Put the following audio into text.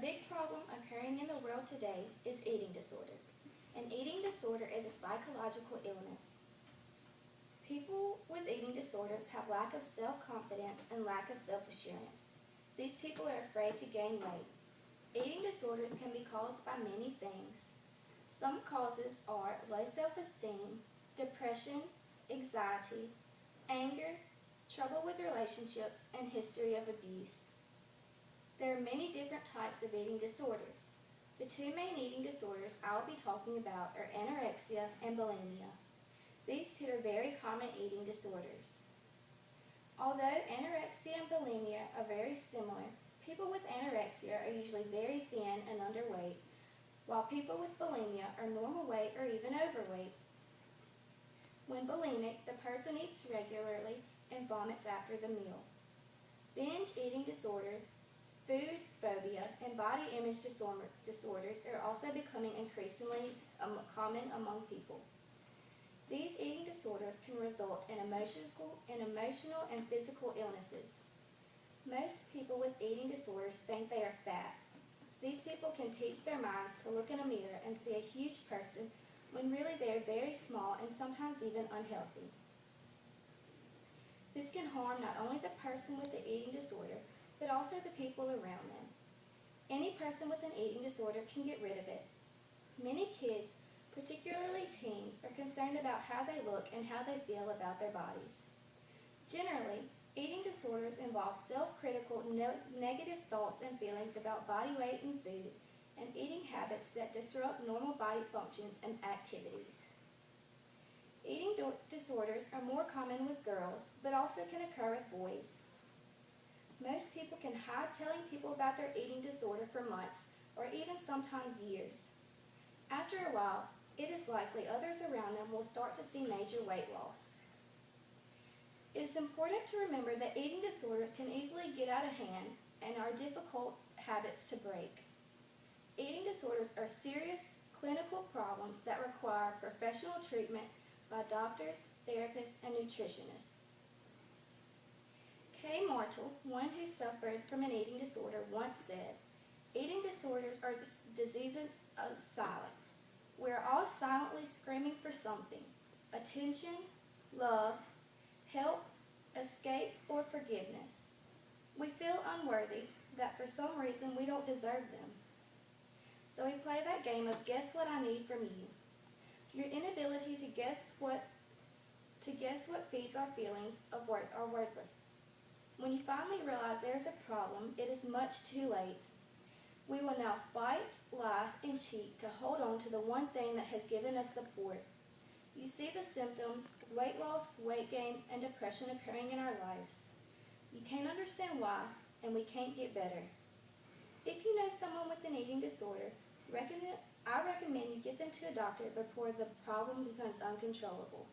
big problem occurring in the world today is eating disorders. An eating disorder is a psychological illness. People with eating disorders have lack of self-confidence and lack of self-assurance. These people are afraid to gain weight. Eating disorders can be caused by many things. Some causes are low self-esteem, depression, anxiety, anger, trouble with relationships, and history of abuse. There are many different types of eating disorders. The two main eating disorders I will be talking about are anorexia and bulimia. These two are very common eating disorders. Although anorexia and bulimia are very similar, people with anorexia are usually very thin and underweight, while people with bulimia are normal weight or even overweight. When bulimic, the person eats regularly and vomits after the meal. Binge eating disorders, food phobia, and body image disorders are also becoming increasingly common among people. These eating disorders can result in emotional and physical illnesses. Most people with eating disorders think they are fat. These people can teach their minds to look in a mirror and see a huge person when really they are very small and sometimes even unhealthy. This can harm not only the person with the eating disorder, but also the people around them. Any person with an eating disorder can get rid of it. Many kids, particularly teens, are concerned about how they look and how they feel about their bodies. Generally, eating disorders involve self-critical, negative thoughts and feelings about body weight and food, and eating habits that disrupt normal body functions and activities. Eating disorders are more common with girls, but also can occur with boys. Most people can hide telling people about their eating disorder for months, or even sometimes years. After a while, it is likely others around them will start to see major weight loss. It is important to remember that eating disorders can easily get out of hand and are difficult habits to break. Eating disorders are serious clinical problems that require professional treatment by doctors, therapists, and nutritionists. Kay Martel, one who suffered from an eating disorder, once said, "Eating disorders are diseases of silence. We are all silently screaming for something: attention, love, help, escape, or forgiveness. We feel unworthy, that for some reason we don't deserve them. So we play that game of guess what I need from you. Your inability to guess what feeds our feelings are worthless. When you finally realize there's a problem, it is much too late. We will now fight, lie, and cheat to hold on to the one thing that has given us support. You see the symptoms: weight loss, weight gain, and depression occurring in our lives. You can't understand why, and we can't get better. If you know someone with an eating disorder, I recommend you get them to a doctor before the problem becomes uncontrollable."